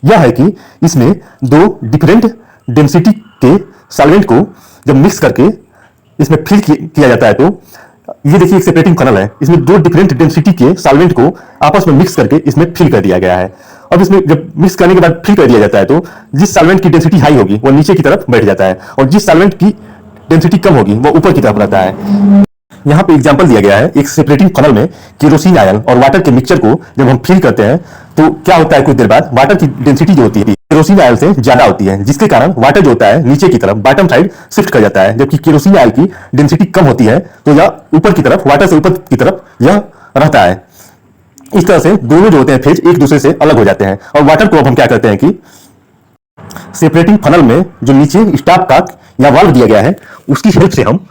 यह है कि इसमें दो डिफरेंट डेंसिटी के सॉल्वेंट को जब मिक्स करके इसमें फिल किया जाता है तो ये देखिए एक सेपरेटिंग फनल है। इसमें दो डिफरेंट डेंसिटी के सॉल्वेंट को आपस में मिक्स करके इसमें फिल कर दिया गया है। अब इसमें जब मिक्स करने के बाद फिल कर दिया जाता है तो जिस सॉल्वेंट की डेंसिटी हाई होगी वो नीचे की तरफ बैठ जाता है और जिस सॉल्वेंट की डेंसिटी कम होगी वो ऊपर की तरफ रहता है। यहाँ पे एग्जांपल दिया गया है एक सेपरेटिंग फनल में केरोसिन आयन और वाटर के मिक्सचर को जब हम फिल करते हैं तो क्या होता है, कुछ देर बाद वाटर की डेंसिटी जो होती है केरोसिन आयल से ज्यादा होती है, जिसके कारण वाटर जो होता है नीचे की तरफ बॉटम साइड शिफ्ट कर जाता है, जबकि केरोसिन आयल की डेंसिटी कम होती है तो यह ऊपर की तरफ, वाटर से ऊपर की तरफ यह रहता है। इस तरह से दोनों जो होते हैं फेज एक दूसरे से अलग हो जाते हैं। और वाटर को अब हम क्या करते हैं कि सेपरेटिंग फनल में जो नीचे स्टॉप कॉक या वाल्व दिया गया है उसकी हेल्प से हम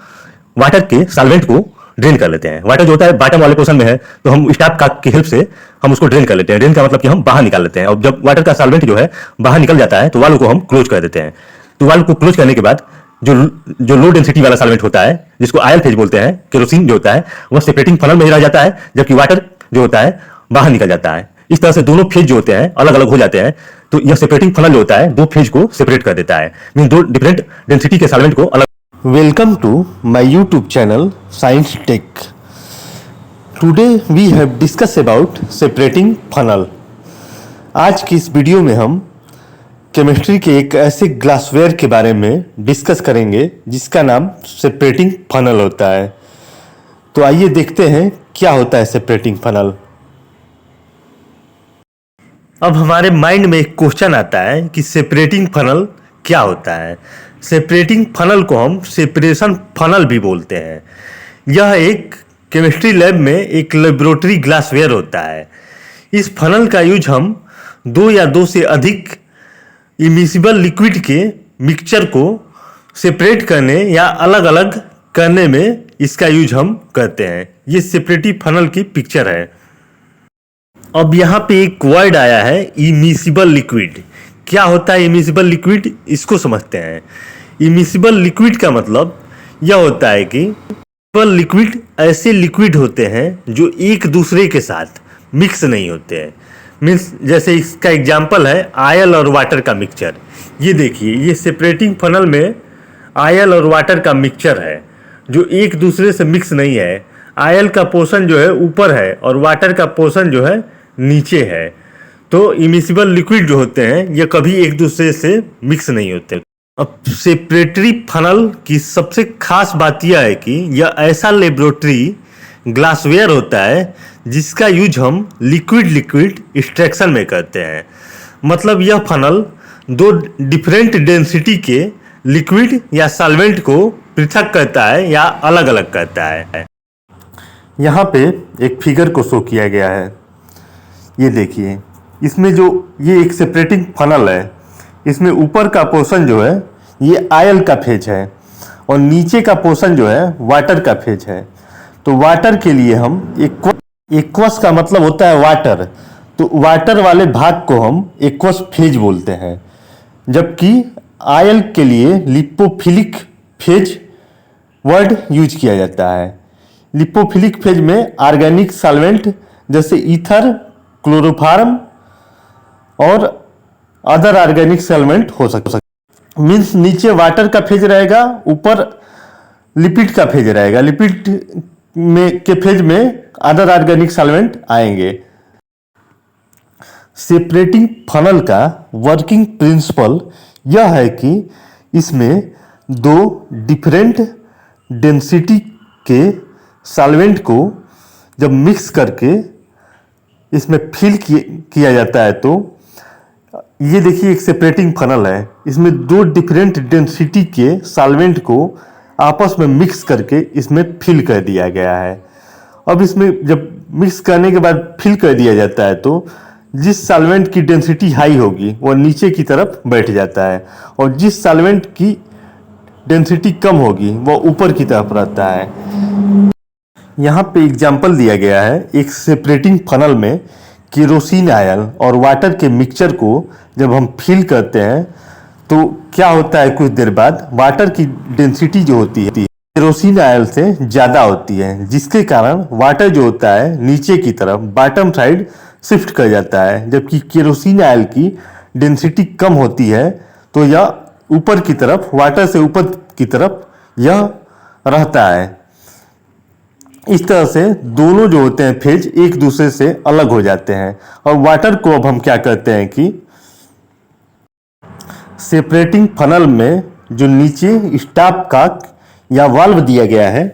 वाटर के सॉल्वेंट को ड्रेन कर लेते हैं। वाटर जो होता है बॉटम वाले पोर्शन में है तो हम स्टॉप कॉक की हेल्प से हम उसको ड्रेन कर लेते हैं। ड्रेन का मतलब कि हम बाहर निकाल लेते हैं और जब वाटर का सॉल्वेंट जो है बाहर निकल जाता है तो वाल्व को हम क्लोज कर देते हैं। तो वाल्व को क्लोज करने के बाद जो लो डेंसिटी वाला सॉल्वेंट होता है जिसको आयल फेज बोलते हैं, केरोसिन जो होता है वह सेपरेटिंग फनल में ही रह जाता है, जबकि वाटर जो होता है बाहर निकल जाता है। इस तरह से दोनों फेज जो होते हैं अलग अलग हो जाते हैं। तो यह सेपरेटिंग फनल जो होता है दो फेज को सेपरेट कर देता है, मीन दो डिफरेंट डेंसिटी के सॉल्वेंट को अलग। Welcome to my YouTube channel Science Tech. Today we have discussed about separating funnel. आज की इस वीडियो में हम केमिस्ट्री के एक ऐसे ग्लासवेयर के बारे में डिस्कस करेंगे जिसका नाम सेपरेटिंग फनल होता है। तो आइए देखते हैं क्या होता है सेपरेटिंग फनल। अब हमारे माइंड में एक क्वेश्चन आता है कि सेपरेटिंग फनल क्या होता है। सेपरेटिंग फनल को हम सेपरेशन फनल भी बोलते हैं। यह एक केमिस्ट्री लैब में एक लेबोरेटरी ग्लासवेयर होता है। इस फनल का यूज हम दो या दो से अधिक इमिसिबल लिक्विड के मिक्सचर को सेपरेट करने या अलग अलग करने में इसका यूज हम करते हैं। ये सेपरेटिव फनल की पिक्चर है। अब यहाँ पे एक वर्ड आया है इमिसिबल लिक्विड। क्या होता है इमिसिबल लिक्विड, इसको समझते हैं। इमिसिबल लिक्विड का मतलब यह होता है कि इमिसिबल लिक्विड ऐसे लिक्विड होते हैं जो एक दूसरे के साथ मिक्स नहीं होते हैं। मीन्स जैसे इसका एग्जांपल है आयल और वाटर का मिक्सचर। ये देखिए ये सेपरेटिंग फनल में आयल और वाटर का मिक्सचर है जो एक दूसरे से मिक्स नहीं है। आयल का पोर्शन जो है ऊपर है और वाटर का पोर्शन जो है नीचे है। तो इमिसिबल लिक्विड जो होते हैं ये कभी एक दूसरे से मिक्स नहीं होते। अब सेपरेटरी फनल की सबसे खास बात यह है कि यह ऐसा लेबोरेटरी ग्लासवेयर होता है जिसका यूज हम लिक्विड एक्सट्रैक्शन में करते हैं। मतलब यह फनल दो डिफरेंट डेंसिटी के लिक्विड या सॉल्वेंट को पृथक करता है या अलग अलग करता है। यहाँ पे एक फिगर को शो किया गया है। ये देखिए इसमें जो ये एक सेपरेटिंग फनल है, इसमें ऊपर का पोर्शन जो है ये आयल का फेज है और नीचे का पोर्शन जो है वाटर का फेज है। तो वाटर के लिए हम एक्वस का मतलब होता है वाटर, तो वाटर वाले भाग को हम एक्वस फेज बोलते हैं, जबकि आयल के लिए लिपोफिलिक फेज वर्ड यूज किया जाता है। लिपोफिलिक फेज में ऑर्गेनिक सॉल्वेंट जैसे ईथर, क्लोरोफॉर्म और अदर ऑर्गेनिक सॉल्वेंट हो सकते। मीन्स नीचे वाटर का फेज रहेगा, ऊपर लिपिड का फेज रहेगा। लिपिड में के फेज में अदर ऑर्गेनिक सॉल्वेंट आएंगे। सेपरेटिंग फनल का वर्किंग प्रिंसिपल यह है कि इसमें दो डिफरेंट डेंसिटी के सॉल्वेंट को जब मिक्स करके इसमें फिल किया जाता है तो ये देखिए एक सेपरेटिंग फनल है। इसमें दो डिफरेंट डेंसिटी के सॉल्वेंट को आपस में मिक्स करके इसमें फिल कर दिया गया है। अब इसमें जब मिक्स करने के बाद फिल कर दिया जाता है तो जिस सॉल्वेंट की डेंसिटी हाई होगी वो नीचे की तरफ बैठ जाता है और जिस सॉल्वेंट की डेंसिटी कम होगी वो ऊपर की तरफ रहता है। यहाँ पे एग्जाम्पल दिया गया है एक सेपरेटिंग फनल में केरोसिन आयन और वाटर के मिक्सचर को जब हम फिल करते हैं तो क्या होता है, कुछ देर बाद वाटर की डेंसिटी जो होती है केरोसिन आयल से ज़्यादा होती है, जिसके कारण वाटर जो होता है नीचे की तरफ बॉटम साइड शिफ्ट कर जाता है, जबकि केरोसिन आयल की डेंसिटी कम होती है तो यह ऊपर की तरफ, वाटर से ऊपर की तरफ यह रहता है। इस तरह से दोनों जो होते हैं फेज एक दूसरे से अलग हो जाते हैं। और वाटर को अब हम क्या करते हैं कि सेपरेटिंग फनल में जो नीचे स्टॉप कॉक या वाल्व दिया गया है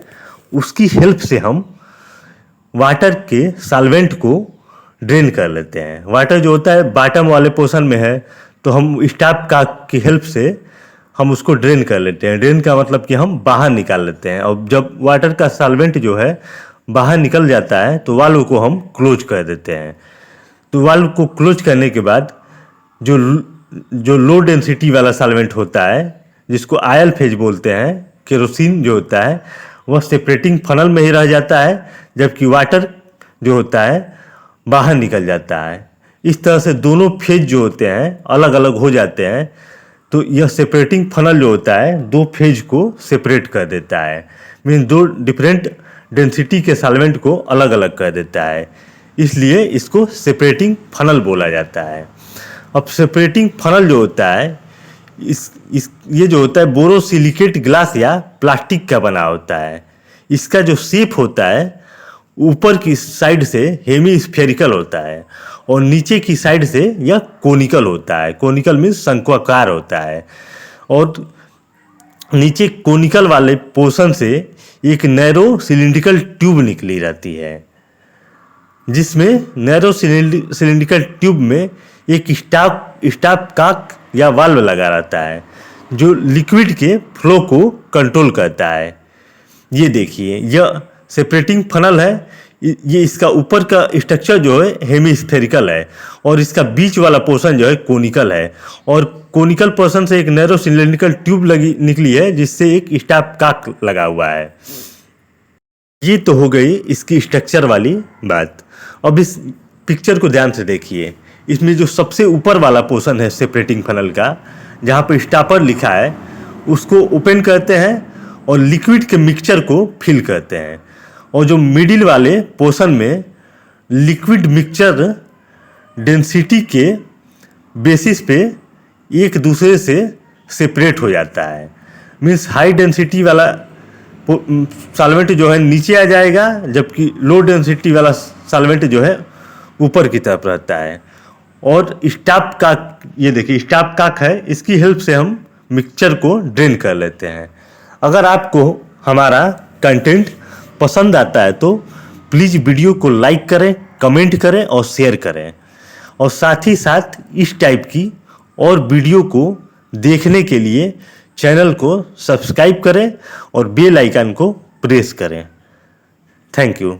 उसकी हेल्प से हम वाटर के सॉल्वेंट को ड्रेन कर लेते हैं। वाटर जो होता है बॉटम वाले पोर्शन में है तो हम स्टॉप कॉक की हेल्प से हम उसको ड्रेन कर लेते हैं। ड्रेन का मतलब कि हम बाहर निकाल लेते हैं। और जब वाटर का सॉल्वेंट जो है बाहर निकल जाता है तो वाल्व को हम क्लोज कर देते हैं। तो वाल्व को क्लोज करने के बाद जो लो डेंसिटी वाला सॉल्वेंट होता है जिसको आयल फेज बोलते हैं, केरोसिन जो होता है वह सेपरेटिंग फनल में ही रह जाता है, जबकि वाटर जो होता है बाहर निकल जाता है। इस तरह से दोनों फेज जो होते हैं अलग अलग हो जाते हैं। तो यह सेपरेटिंग फनल जो होता है दो फेज को सेपरेट कर देता है, मीन दो डिफरेंट डेंसिटी के सॉल्वेंट को अलग अलग कर देता है, इसलिए इसको सेपरेटिंग फनल बोला जाता है। अब सेपरेटिंग फनल जो होता है ये जो होता है बोरोसिलिकेट ग्लास या प्लास्टिक का बना होता है। इसका जो शेप होता है ऊपर की साइड से हेमीस्फेरिकल होता है और नीचे की साइड से यह कोनिकल होता है। कोनिकल मीन्स शंक्वाकार होता है। और नीचे कोनिकल वाले पोर्शन से एक नैरो सिलिंड्रिकल ट्यूब निकली रहती है, जिसमें नैरो सिलिंड्रिकल ट्यूब में एक स्टॉप कॉक या वाल्व लगा रहता है जो लिक्विड के फ्लो को कंट्रोल करता है। ये देखिए यह सेपरेटिंग फनल है। ये इसका ऊपर का स्ट्रक्चर जो है हेमीस्फेरिकल है और इसका बीच वाला पोर्शन जो है कोनिकल है। और कोनिकल पोर्शन से एक नैरो सिलिंड्रिकल ट्यूब निकली है जिससे एक स्टॉप कॉक लगा हुआ है। ये तो हो गई इसकी स्ट्रक्चर वाली बात। अब इस पिक्चर को ध्यान से देखिए। इसमें जो सबसे ऊपर वाला पोर्शन है सेपरेटिंग फनल का, जहाँ पर स्टॉपर लिखा है, उसको ओपन करते हैं और लिक्विड के मिक्सचर को फिल करते हैं। और जो मिडिल वाले पोर्शन में लिक्विड मिक्सचर डेंसिटी के बेसिस पे एक दूसरे से सेपरेट हो जाता है। मीन्स हाई डेंसिटी वाला सॉल्वेंट जो है नीचे आ जाएगा, जबकि लो डेंसिटी वाला सॉल्वेंट जो है ऊपर की तरफ रहता है। और स्टॉप कॉक, ये देखिए स्टॉप कॉक है, इसकी हेल्प से हम मिक्सचर को ड्रेन कर लेते हैं। अगर आपको हमारा कंटेंट पसंद आता है तो प्लीज़ वीडियो को लाइक करें, कमेंट करें और शेयर करें। और साथ ही साथ इस टाइप की और वीडियो को देखने के लिए चैनल को सब्सक्राइब करें और बेल आइकन को प्रेस करें। Thank you.